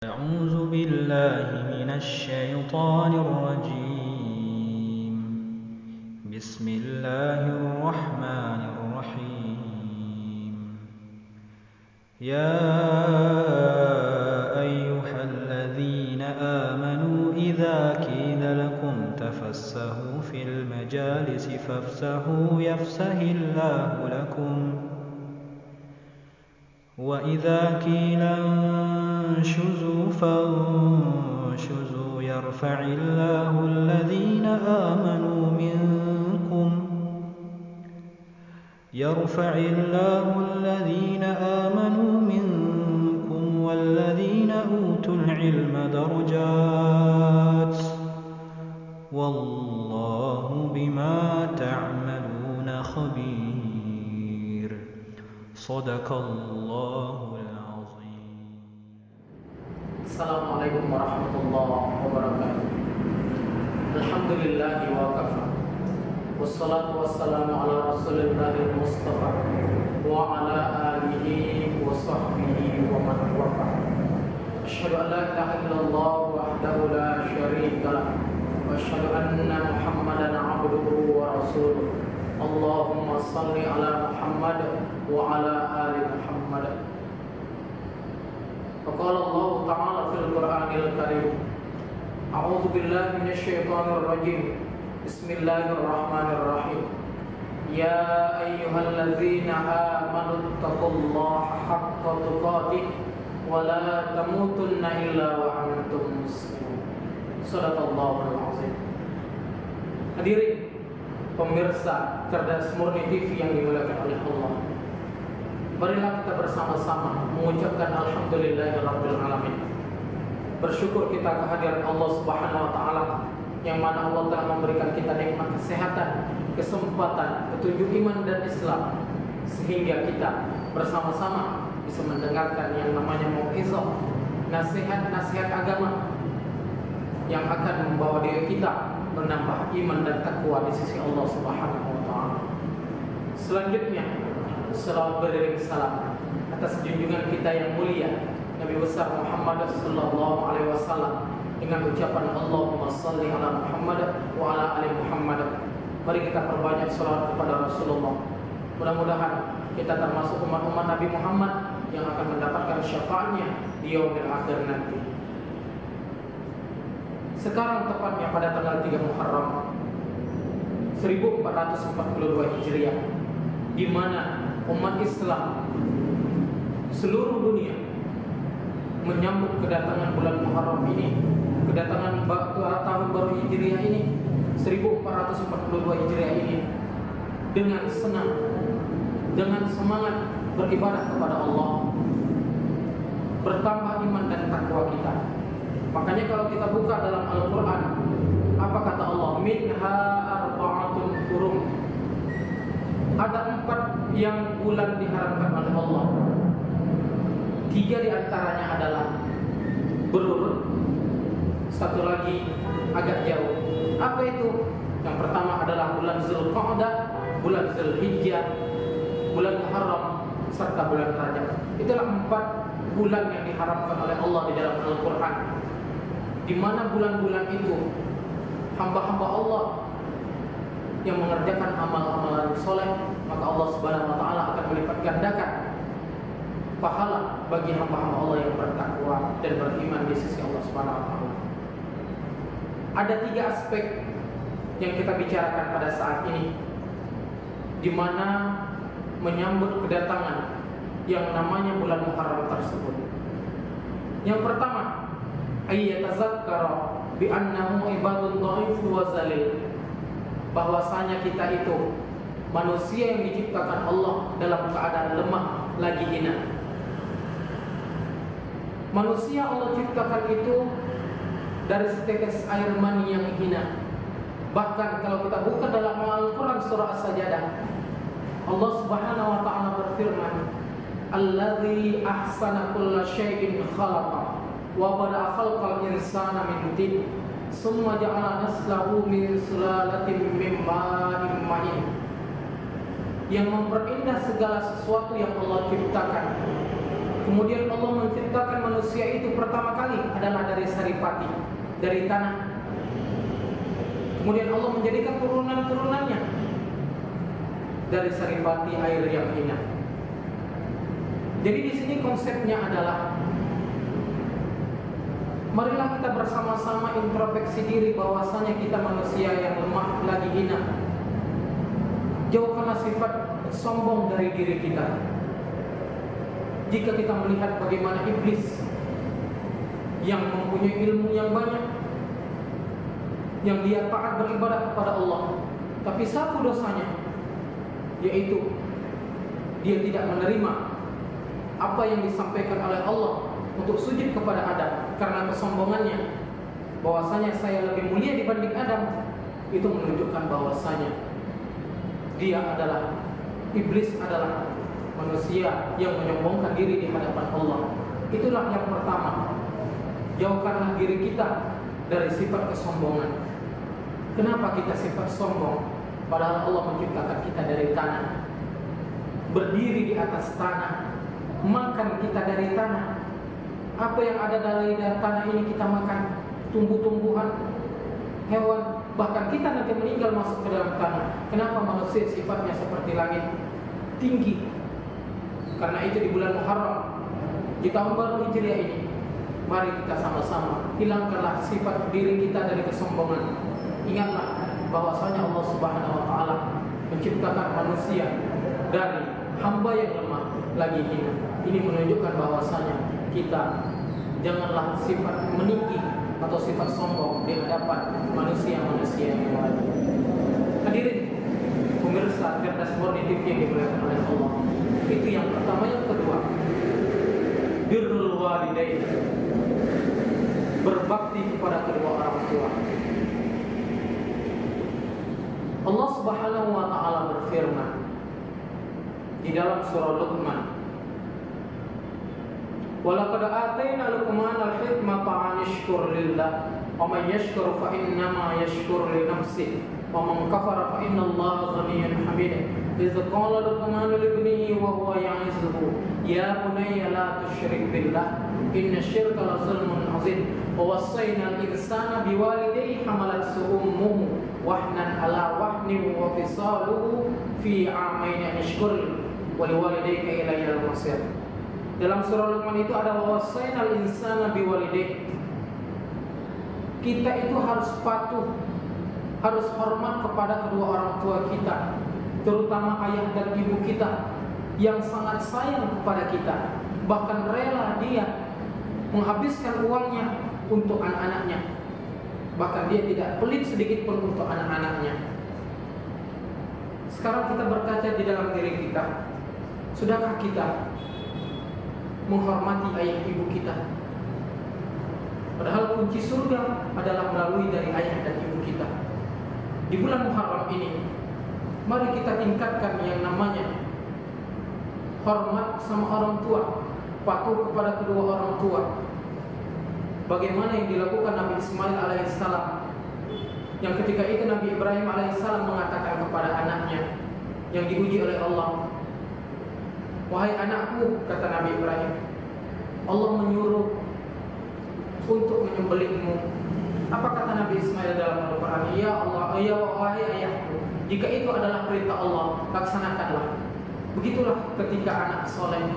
أعوذ بالله من الشيطان الرجيم. بسم الله الرحمن الرحيم. يا أيها الذين آمنوا إذا قيل لكم تفسحوا في المجالس فافسحوا يفسح الله لكم وإذا قيل انشزوا فانشزوا يرفع الله الذين آمنوا منكم والذين أوتوا العلم درجات والله بما تعملون خبير. صدق الله العظيم. Assalamualaikum warahmatullahi wabarakatuh. Alhamdulillahi wa kafa. Wassalatu wassalamu ala rasulillahil mustafa wa ala alihi wa sahbihi wa man wafa. Asyhadu an la ilaha illallah wahdahu la syarika lah wa asyhadu anna Muhammadan abduhu wa rasuluh. Allahumma salli ala Muhammad wa ala ali Muhammad. Faqala Allah Ta'ala fil Qur'anil Karim. A'udzu billahi minasyaitonir rajim. Bismillahirrahmanirrahim. Ya ayyuhalladzina amanu taqullaha haqqa tuqatih wa la tamutunna illa wa antum muslimun. Shadaqallahul azim. Hadirin pemirsa Cerdas Murni TV yang dimuliakan oleh Allah, marilah kita bersama-sama mengucapkan alhamdulillahirabbil alamin. Bersyukur kita kehadiran Allah Subhanahu wa taala yang mana Allah telah memberikan kita nikmat kesehatan, kesempatan, petunjuk iman dan Islam sehingga kita bersama-sama bisa mendengarkan yang namanya mau'izah, nasihat-nasihat agama yang akan membawa diri kita menambah iman dan takwa di sisi Allah Subhanahu wa taala. Selanjutnya, salawat beriring salam atas junjungan kita yang mulia Nabi besar Muhammad sallallahu alaihi wasallam dengan ucapan Allahumma shalli ala Muhammad wa ala ali Muhammad. Mari kita perbanyak salawat kepada Rasulullah. Mudah-mudahan kita termasuk umat-umat Nabi Muhammad yang akan mendapatkan syafaatnya di yaumil akhir nanti. Sekarang tepatnya pada tanggal 3 Muharram 1442 Hijriah, di mana umat Islam seluruh dunia menyambut kedatangan bulan Muharram ini, kedatangan tahun baru Hijriah ini, 1442 Hijriah ini, dengan senang, dengan semangat beribadah kepada Allah, bertambah iman dan takwa kita. Makanya kalau kita buka dalam Al-Quran, apa kata Allah? Minha arba'atun hurum. Ada 4 yang bulan diharamkan oleh Allah. 3 diantaranya adalah berurut, 1 lagi agak jauh. Apa itu? Yang pertama adalah bulan Zulqa'dah, bulan Zulhijjah, bulan Muharram, serta bulan Rajab. Itulah 4 bulan yang diharamkan oleh Allah di dalam Al-Quran. Di mana bulan-bulan itu hamba-hamba Allah yang mengerjakan amal-amalan soleh, maka Allah Subhanahu wa taala akan melipat gandakan pahala bagi hamba-hamba Allah yang bertakwa dan beriman di sisi Allah Subhanahu wa taala. Ada 3 aspek yang kita bicarakan pada saat ini, di mana menyambut kedatangan yang namanya bulan Muharram tersebut. Yang pertama, ayyatazakkara bi annahu ibadun dhaif wa zalil, bahwasanya kita itu manusia yang diciptakan Allah dalam keadaan lemah lagi hina. Manusia Allah ciptakan itu dari setetes air mani yang hina. Bahkan kalau kita buka dalam Al-Quran surah As-Sajdah, Allah Subhanahu wa taala berfirman, "Allazi ahsana kulla syai'in khalaqa wa bada'a khalqal insana min tin, summa ja'ala naslahu min sulalatin min ma'in mahin." Yang memperindah segala sesuatu yang Allah ciptakan. Kemudian Allah menciptakan manusia manusia itu pertama kali adalah dari saripati, dari tanah. Kemudian Allah menjadikan turunan-turunannya dari saripati, air yang hina. Jadi di sini konsepnya adalah marilah kita bersama-sama introspeksi diri bahwasanya kita manusia yang lemah lagi hina. Jauhkanlah sifat sombong dari diri kita. Jika kita melihat bagaimana iblis yang mempunyai ilmu yang banyak, yang dia taat beribadah kepada Allah, tapi satu dosanya, yaitu dia tidak menerima apa yang disampaikan oleh Allah untuk sujud kepada Adam karena kesombongannya, bahwasanya saya lebih mulia dibanding Adam. Itu menunjukkan bahwasanya dia adalah iblis, adalah manusia yang menyombongkan diri di hadapan Allah. Itulah yang pertama. Jauhkanlah diri kita dari sifat kesombongan. Kenapa kita sifat sombong? Padahal Allah menciptakan kita dari tanah, berdiri di atas tanah, makan kita dari tanah. Apa yang ada dari tanah ini kita makan, tumbuh-tumbuhan, hewan, bahkan kita nanti meninggal masuk ke dalam tanah. Kenapa manusia sifatnya seperti langit, tinggi? Karena itu di bulan Muharram, di tahun baru Hijriah ini, mari kita sama-sama hilangkanlah sifat diri kita dari kesombongan. Ingatlah bahwasanya Allah Subhanahu wa taala menciptakan manusia dari hamba yang lemah lagi hina. Ini menunjukkan bahwasanya kita janganlah sifat meninggi atau sifat sombong di hadapan manusia-manusia yang lain. Hadirin pemirsa Cerdas Murni TV yang dimuliakan oleh Allah. Itu yang pertama. Yang kedua, birrul walidain, berbakti kepada kedua orang tua. Allah Subhanahu wa taala berfirman di dalam surah Luqman, "Walaqad atayna Luqmana al-hikmata an yashkur lillah, wa man yashkur fa innama yashkur li nafsihi, wa man kafara fa inna Allaha ghaniyyun hamid." إذ قال لقمان لابنه وهو يعظه يا بني لا تشرك بالله إن الشرك لظلم عظيم ووصينا الإنسان بوالديه حملته أمه وهنا على وهن وفصاله في عامين أن اشكر ولوالديك إلي المصير. Dalam surah Luqman itu ada wawasainal insana biwalidayhi. Kita itu harus patuh, harus hormat kepada kedua orang tua kita, terutama ayah dan ibu kita yang sangat sayang kepada kita, bahkan rela dia menghabiskan uangnya untuk anak-anaknya, bahkan dia tidak pelit sedikit pun untuk anak-anaknya. Sekarang kita berkaca di dalam diri kita, sudahkah kita menghormati ayah ibu kita? Padahal kunci surga adalah melalui dari ayah dan ibu kita. Di bulan Muharram ini, mari kita tingkatkan yang namanya hormat sama orang tua, patuh kepada kedua orang tua. Bagaimana yang dilakukan Nabi Ismail alaihissalam, yang ketika itu Nabi Ibrahim alaihissalam mengatakan kepada anaknya yang diuji oleh Allah, "Wahai anakku," kata Nabi Ibrahim, "Allah menyuruh untuk menyembelihmu." Apa kata Nabi Ismail dalam Al-Quran? "Ya Allah, ya wahai ayahku, jika itu adalah perintah Allah, laksanakanlah." Begitulah ketika anak soleh.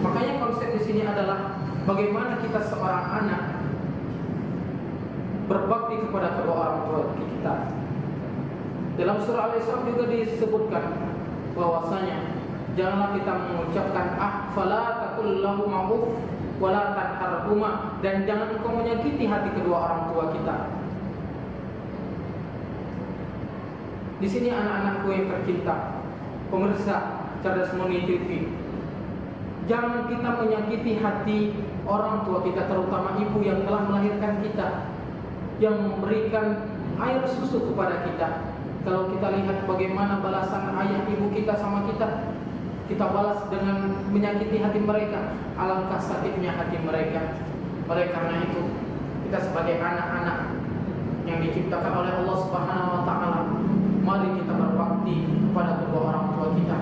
Makanya konsep di sini adalah bagaimana kita seorang anak berbakti kepada kedua orang tua kita. Dalam surah Al-Isra juga disebutkan bahwasanya janganlah kita mengucapkan fala taqul lahum uff wala tanharhuma, dan jangan engkau menyakiti hati kedua orang tua kita. Di sini anak-anakku yang tercinta, pemirsa Cerdas Murni TV, jangan kita menyakiti hati orang tua kita, terutama ibu yang telah melahirkan kita, yang memberikan air susu kepada kita. Kalau kita lihat bagaimana balasan ayah ibu kita sama kita, kita balas dengan menyakiti hati mereka. Alangkah sakitnya hati mereka. Oleh karena itu, kita sebagai anak-anak yang diciptakan oleh Allah Subhanahu wa taala, mari kita berbakti kepada kedua orang tua kita.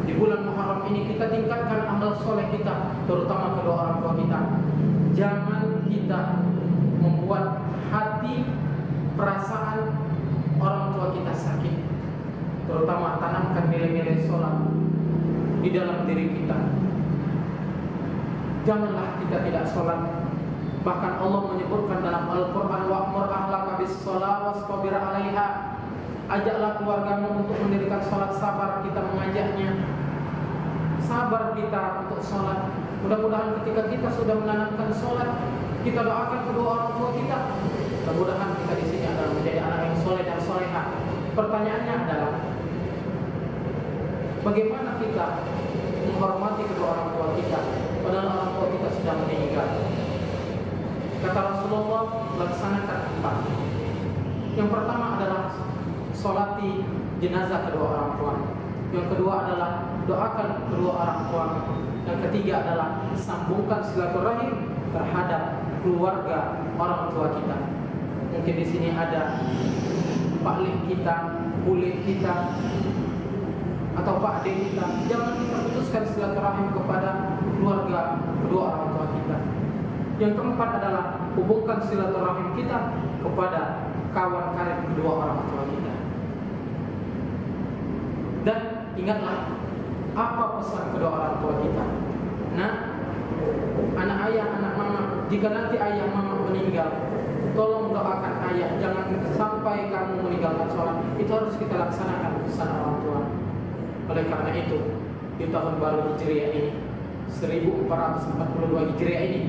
Di bulan Muharram ini kita tingkatkan amal soleh kita, terutama kedua orang tua kita. Jangan kita membuat hati, perasaan orang tua kita sakit. Terutama tanamkan nilai-nilai sholat di dalam diri kita. Janganlah kita tidak sholat. Bahkan Allah menyebutkan dalam Al-Quran, wa'mur ahlaka bis-sholat wastabir 'alaiha. Ajaklah keluargamu untuk mendirikan sholat, sabar kita mengajaknya. Sabar kita untuk sholat. Mudah-mudahan ketika kita sudah menanamkan sholat, kita doakan kedua orang tua kita. Mudah-mudahan kita di sini adalah menjadi anak yang soleh dan solehah. Pertanyaannya adalah, bagaimana kita menghormati kedua orang tua kita padahal orang tua kita sudah meninggal? Kata Rasulullah, laksanakan 4. Yang pertama adalah sholati jenazah kedua orang tua. Yang kedua adalah doakan kedua orang tua. Yang ketiga adalah sambungkan silaturahim terhadap keluarga orang tua kita. Mungkin di sini ada Pak Lik kita, Bulik kita, atau Pak Ade kita. Jangan kita putuskan silaturahim kepada keluarga kedua orang tua kita. Yang keempat adalah hubungkan silaturahim kita kepada kawan karib kedua orang tua kita. Dan ingatlah apa pesan kedua orang tua kita. Nah, anak ayah, anak mama, jika nanti ayah mama meninggal, tolong doakan ayah, jangan sampai kamu meninggalkan sholat. Itu harus kita laksanakan pesan orang tua. Oleh karena itu, di tahun baru Hijriah ini, 1442 Hijriah ini,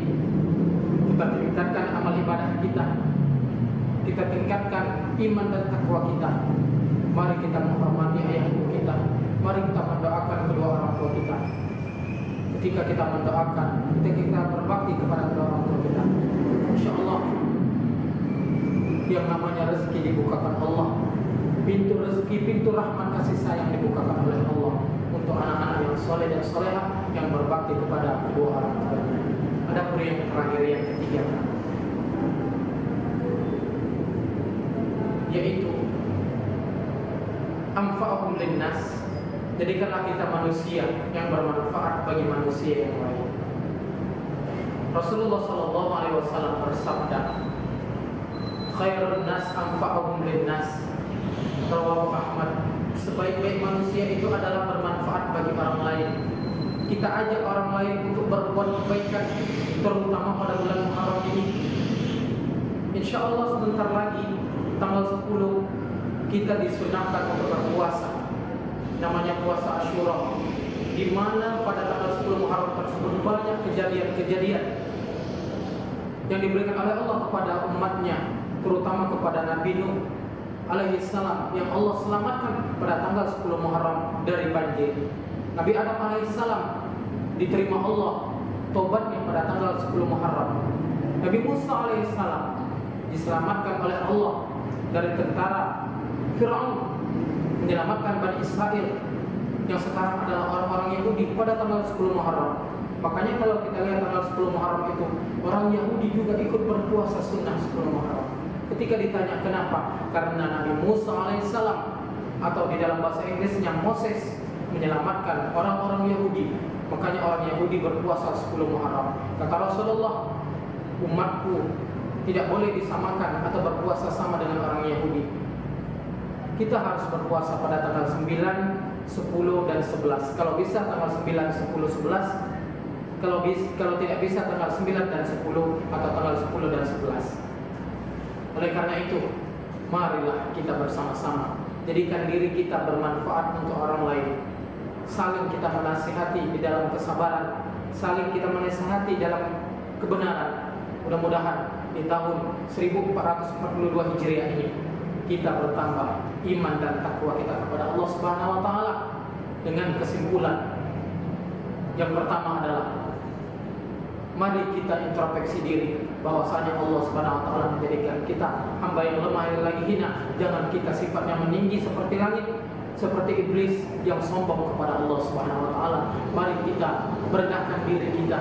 kita tingkatkan amal ibadah kita, kita tingkatkan iman dan takwa kita. Mari kita menghormati ayah ibu kita. Mari kita mendoakan kedua orang tua kita. Ketika kita mendoakan, ketika kita berbakti kepada kedua orang tua kita, insya Allah yang namanya rezeki dibukakan Allah. Pintu rezeki, pintu rahmat kasih sayang dibukakan oleh Allah untuk anak-anak yang soleh dan solehah yang berbakti kepada kedua orang tuanya. Ada pun yang terakhir, yang ketiga, yaitu anfa'uhum linnas. Jadikanlah kita manusia yang bermanfaat bagi manusia yang lain. Rasulullah SAW bersabda, khairun nas anfa'uhum linnas. Rawahu Ahmad. Sebaik-baik manusia itu adalah bermanfaat bagi orang lain. Kita ajak orang lain untuk berbuat kebaikan, terutama pada bulan Muharram ini. Insya Allah sebentar lagi tanggal 10 kita disunahkan untuk berpuasa. Namanya puasa Asyura, di mana pada tanggal 10 Muharram tersebut banyak kejadian-kejadian yang diberikan oleh Allah kepada umatnya, terutama kepada Nabi Nuh alaihissalam yang Allah selamatkan pada tanggal 10 Muharram dari banjir. Nabi Adam alaihissalam diterima Allah tobatnya pada tanggal 10 Muharram. Nabi Musa alaihissalam diselamatkan oleh Allah dari tentara Fir'aun, menyelamatkan Bani Israel yang sekarang adalah orang-orang Yahudi pada tanggal 10 Muharram. Makanya kalau kita lihat tanggal 10 Muharram itu, orang Yahudi juga ikut berpuasa sunnah 10 Muharram. Ketika ditanya kenapa? Karena Nabi Musa alaihissalam, atau di dalam bahasa Inggrisnya Moses, menyelamatkan orang-orang Yahudi. Makanya orang Yahudi berpuasa 10 Muharram. Kata Rasulullah, umatku tidak boleh disamakan atau berpuasa sama dengan orang Yahudi. Kita harus berpuasa pada tanggal 9, 10, dan 11. Kalau bisa tanggal 9, 10, 11. Kalau tidak bisa tanggal 9 dan 10, atau tanggal 10 dan 11. Oleh karena itu, marilah kita bersama-sama jadikan diri kita bermanfaat untuk orang lain. Saling kita menasihati di dalam kesabaran, saling kita menasihati dalam kebenaran. Mudah-mudahan di tahun 1442 Hijriah ini kita bertambah iman dan takwa kita kepada Allah Subhanahu wa taala dengan kesimpulan yang pertama adalah mari kita introspeksi diri bahwasanya Allah Subhanahu wa taala menjadikan kita hamba yang lemah, yang lagi hina. Jangan kita sifatnya meninggi seperti langit, seperti iblis yang sombong kepada Allah Subhanahu wa taala. Mari kita merendahkan diri kita,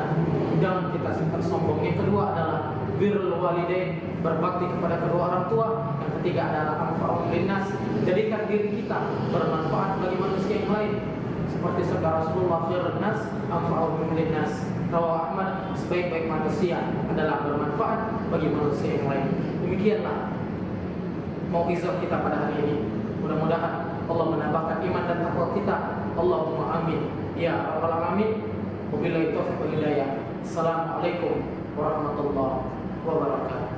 jangan kita sifat sombong. Yang kedua adalah birrul walidain, berbakti kepada kedua orang tua. Yang ketiga adalah anfa'uhum linnas, jadikan diri kita bermanfaat bagi manusia yang lain. seperti sabda Rasulullah, khairun nas anfa'uhum linnas. Rawahu Ahmad, sebaik-baik manusia adalah bermanfaat bagi manusia yang lain. Demikianlah mau'izah kita pada hari ini. Mudah-mudahan Allah menambahkan iman dan takwa kita. Allahumma amin ya rabbal alamin. Wabillahi taufiq wal hidayah. Assalamualaikum warahmatullahi wabarakatuh.